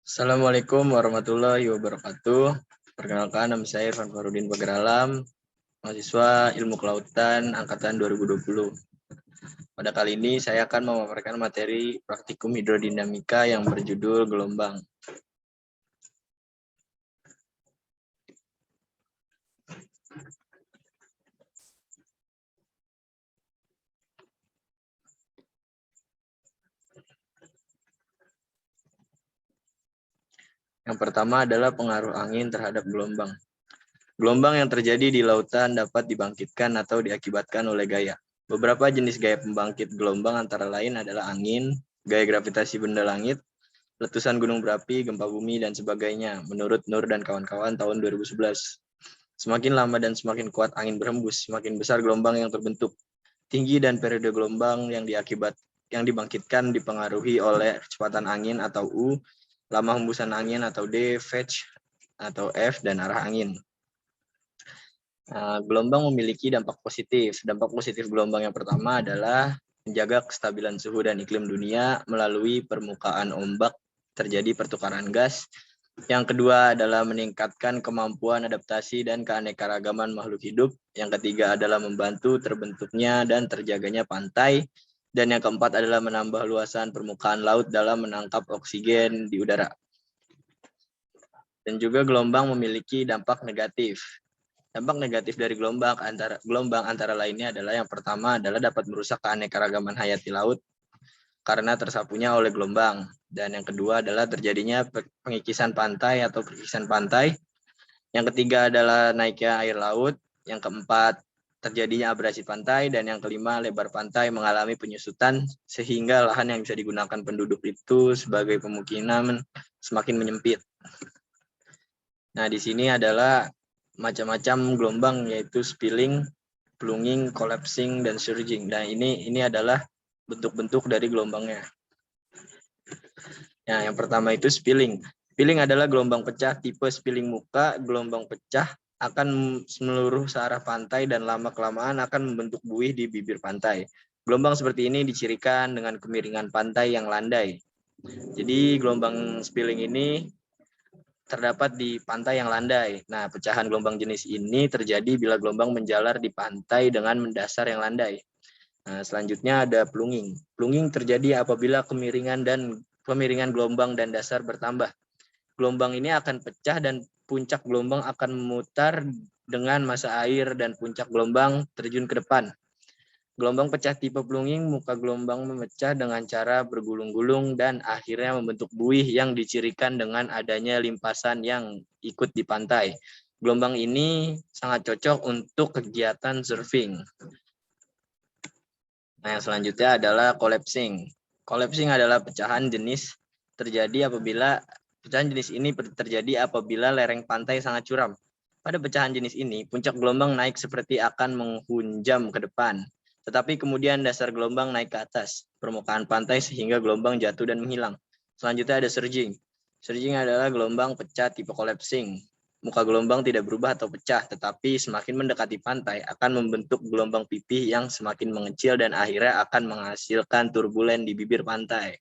Assalamualaikum warahmatullahi wabarakatuh. Perkenalkan, nama saya Irfan Farudin Bageralam, mahasiswa Ilmu Kelautan Angkatan 2020. Pada kali ini saya akan memaparkan materi praktikum hidrodinamika yang berjudul gelombang. Yang pertama adalah pengaruh angin terhadap gelombang. Gelombang yang terjadi di lautan dapat dibangkitkan atau diakibatkan oleh gaya. Beberapa jenis gaya pembangkit gelombang antara lain adalah angin, gaya gravitasi benda langit, letusan gunung berapi, gempa bumi, dan sebagainya, menurut Nur dan kawan-kawan tahun 2011. Semakin lama dan semakin kuat angin berhembus, semakin besar gelombang yang terbentuk. Tinggi dan periode gelombang yang dibangkitkan dipengaruhi oleh kecepatan angin atau U, lama hembusan angin atau D, Fetch atau F, dan arah angin. Gelombang memiliki dampak positif. Dampak positif gelombang yang pertama adalah menjaga kestabilan suhu dan iklim dunia melalui permukaan ombak terjadi pertukaran gas. Yang kedua adalah meningkatkan kemampuan adaptasi dan keanekaragaman makhluk hidup. Yang ketiga adalah membantu terbentuknya dan terjaganya pantai. Dan yang keempat adalah menambah luasan permukaan laut dalam menangkap oksigen di udara. Dan juga gelombang memiliki dampak negatif. Dampak negatif dari gelombang antara lainnya adalah yang pertama adalah dapat merusak keanekaragaman hayati laut karena tersapunya oleh gelombang. Dan yang kedua adalah terjadinya pengikisan pantai atau perkikisan pantai. Yang ketiga adalah naiknya air laut. Yang keempat, terjadinya abrasi pantai. Dan yang kelima, lebar pantai mengalami penyusutan sehingga lahan yang bisa digunakan penduduk itu sebagai pemukiman semakin menyempit. Nah, di sini adalah macam-macam gelombang, yaitu spilling, plunging, collapsing, dan surging. Nah, ini adalah bentuk-bentuk dari gelombangnya. Nah, yang pertama itu spilling. Spilling adalah gelombang pecah tipe spilling muka. Gelombang pecah akan meluruh searah pantai dan lama-kelamaan akan membentuk buih di bibir pantai. Gelombang seperti ini dicirikan dengan kemiringan pantai yang landai. Jadi gelombang spilling ini terdapat di pantai yang landai. Nah, pecahan gelombang jenis ini terjadi bila gelombang menjalar di pantai dengan mendasar yang landai. Nah, selanjutnya ada plunging. Plunging terjadi apabila kemiringan gelombang dan dasar bertambah. Gelombang ini akan pecah dan puncak gelombang akan memutar dengan massa air dan puncak gelombang terjun ke depan. Gelombang pecah tipe plunging, muka gelombang memecah dengan cara bergulung-gulung dan akhirnya membentuk buih yang dicirikan dengan adanya limpasan yang ikut di pantai. Gelombang ini sangat cocok untuk kegiatan surfing. Nah, yang selanjutnya adalah collapsing. Collapsing adalah pecahan jenis ini terjadi apabila lereng pantai sangat curam. Pada pecahan jenis ini, puncak gelombang naik seperti akan menghunjam ke depan. Tetapi kemudian dasar gelombang naik ke atas permukaan pantai sehingga gelombang jatuh dan menghilang. Selanjutnya ada surging. Surging adalah gelombang pecah tipe collapsing. Muka gelombang tidak berubah atau pecah, tetapi semakin mendekati pantai akan membentuk gelombang pipih yang semakin mengecil dan akhirnya akan menghasilkan turbulen di bibir pantai.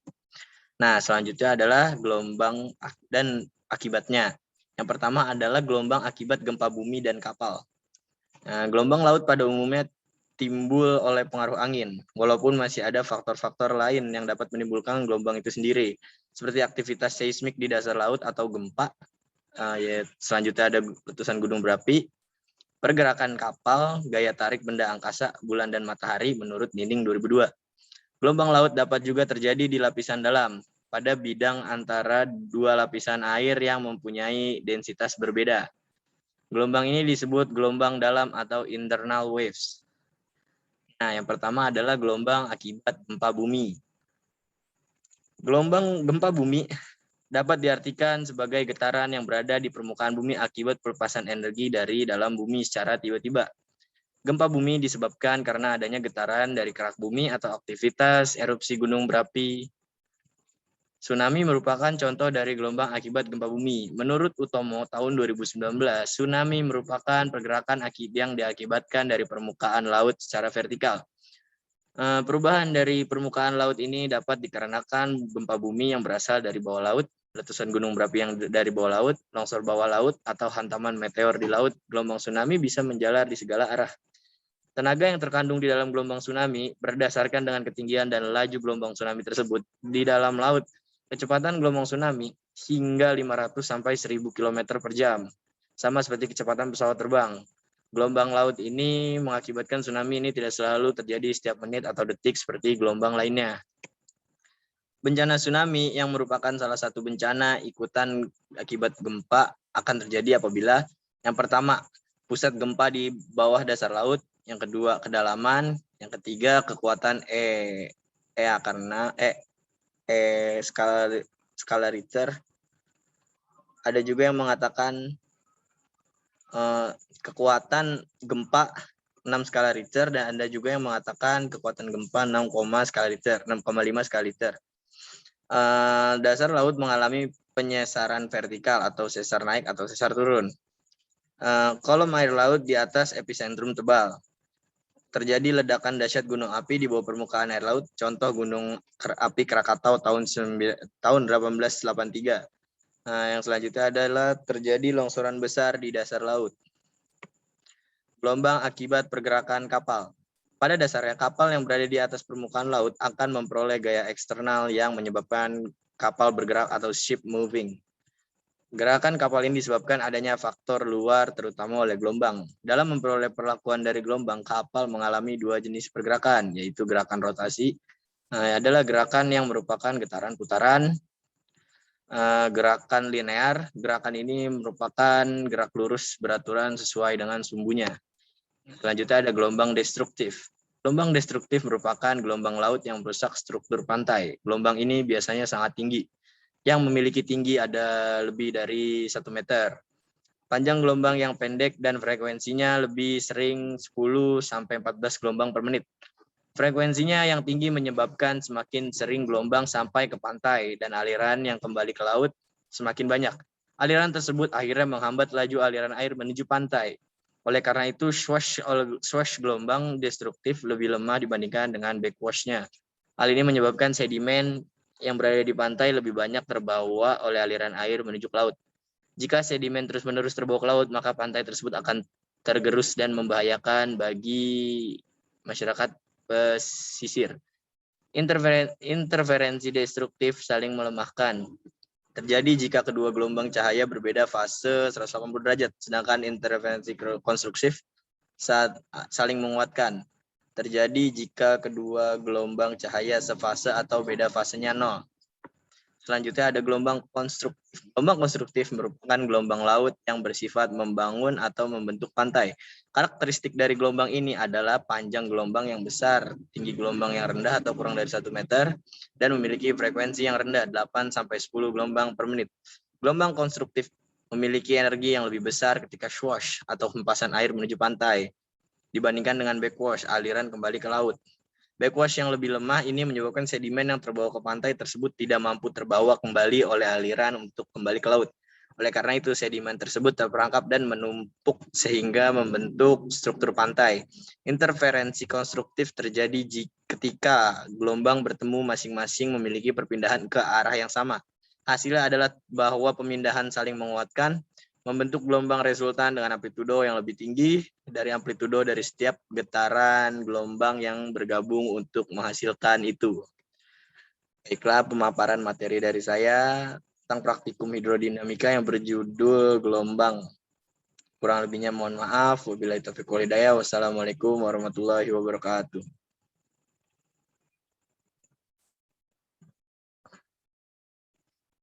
Nah, selanjutnya adalah gelombang dan akibatnya. Yang pertama adalah gelombang akibat gempa bumi dan kapal. Nah, gelombang laut pada umumnya timbul oleh pengaruh angin, walaupun masih ada faktor-faktor lain yang dapat menimbulkan gelombang itu sendiri, seperti aktivitas seismik di dasar laut atau gempa. Selanjutnya ada letusan gunung berapi, pergerakan kapal, gaya tarik benda angkasa, bulan dan matahari menurut Nining 2002. Gelombang laut dapat juga terjadi di lapisan dalam, pada bidang antara dua lapisan air yang mempunyai densitas berbeda. Gelombang ini disebut gelombang dalam atau internal waves. Nah, yang pertama adalah gelombang akibat gempa bumi. Gelombang gempa bumi dapat diartikan sebagai getaran yang berada di permukaan bumi akibat pelepasan energi dari dalam bumi secara tiba-tiba. Gempa bumi disebabkan karena adanya getaran dari kerak bumi atau aktivitas erupsi gunung berapi. Tsunami merupakan contoh dari gelombang akibat gempa bumi. Menurut Utomo tahun 2019, tsunami merupakan pergerakan yang diakibatkan dari permukaan laut secara vertikal. Perubahan dari permukaan laut ini dapat dikarenakan gempa bumi yang berasal dari bawah laut letusan gunung berapi yang dari bawah laut, longsor bawah laut, atau hantaman meteor di laut, gelombang tsunami bisa menjalar di segala arah. Tenaga yang terkandung di dalam gelombang tsunami berdasarkan dengan ketinggian dan laju gelombang tsunami tersebut. Di dalam laut, kecepatan gelombang tsunami hingga 500 sampai 1000 km per jam, sama seperti kecepatan pesawat terbang. Gelombang laut ini mengakibatkan tsunami ini tidak selalu terjadi setiap menit atau detik seperti gelombang lainnya. Bencana tsunami yang merupakan salah satu bencana ikutan akibat gempa akan terjadi apabila yang pertama, pusat gempa di bawah dasar laut, yang kedua kedalaman, yang ketiga kekuatan skala Richter. Ada juga yang mengatakan kekuatan gempa 6 skala Richter, dan ada juga yang mengatakan kekuatan gempa 6,5 skala Richter. Dasar laut mengalami penyesaran vertikal atau sesar naik atau sesar turun. Kolom air laut di atas epicentrum tebal. Terjadi ledakan dahsyat gunung api di bawah permukaan air laut. Contoh gunung api Krakatau tahun 1883. Yang selanjutnya adalah terjadi longsoran besar di dasar laut. Gelombang akibat pergerakan kapal. Pada dasarnya, kapal yang berada di atas permukaan laut akan memperoleh gaya eksternal yang menyebabkan kapal bergerak atau ship moving. Gerakan kapal ini disebabkan adanya faktor luar, terutama oleh gelombang. Dalam memperoleh perlakuan dari gelombang, kapal mengalami dua jenis pergerakan, yaitu gerakan rotasi, adalah gerakan yang merupakan getaran putaran, gerakan linear. Gerakan ini merupakan gerak lurus beraturan sesuai dengan sumbunya. Selanjutnya ada gelombang destruktif. Gelombang destruktif merupakan gelombang laut yang merusak struktur pantai. Gelombang ini biasanya sangat tinggi, yang memiliki tinggi ada lebih dari 1 meter. Panjang gelombang yang pendek dan frekuensinya lebih sering 10 sampai 14 gelombang per menit. Frekuensinya yang tinggi menyebabkan semakin sering gelombang sampai ke pantai dan aliran yang kembali ke laut semakin banyak. Aliran tersebut akhirnya menghambat laju aliran air menuju pantai. Oleh karena itu, swash gelombang destruktif lebih lemah dibandingkan dengan backwash-nya. Hal ini menyebabkan sedimen yang berada di pantai lebih banyak terbawa oleh aliran air menuju ke laut. Jika sedimen terus-menerus terbawa ke laut, maka pantai tersebut akan tergerus dan membahayakan bagi masyarakat pesisir. Interferensi destruktif saling melemahkan. Terjadi jika kedua gelombang cahaya berbeda fase 180 derajat, sedangkan interferensi konstruktif saling menguatkan. Terjadi jika kedua gelombang cahaya sefase atau beda fasenya 0. Selanjutnya ada gelombang konstruktif. Gelombang konstruktif merupakan gelombang laut yang bersifat membangun atau membentuk pantai. Karakteristik dari gelombang ini adalah panjang gelombang yang besar, tinggi gelombang yang rendah atau kurang dari 1 meter, dan memiliki frekuensi yang rendah 8 sampai 10 gelombang per menit. Gelombang konstruktif memiliki energi yang lebih besar ketika swash atau hempasan air menuju pantai dibandingkan dengan backwash, aliran kembali ke laut. Backwash yang lebih lemah ini menyebabkan sedimen yang terbawa ke pantai tersebut tidak mampu terbawa kembali oleh aliran untuk kembali ke laut. Oleh karena itu, sedimen tersebut terperangkap dan menumpuk sehingga membentuk struktur pantai. Interferensi konstruktif terjadi ketika gelombang bertemu masing-masing memiliki perpindahan ke arah yang sama. Hasilnya adalah bahwa pemindahan saling menguatkan, membentuk gelombang resultan dengan amplitudo yang lebih tinggi dari amplitudo dari setiap getaran gelombang yang bergabung untuk menghasilkan itu. Baiklah, pemaparan materi dari saya tentang praktikum hidrodinamika yang berjudul gelombang. Kurang lebihnya mohon maaf. Wabillahi taufiq wal hidayah. Wassalamualaikum warahmatullahi wabarakatuh.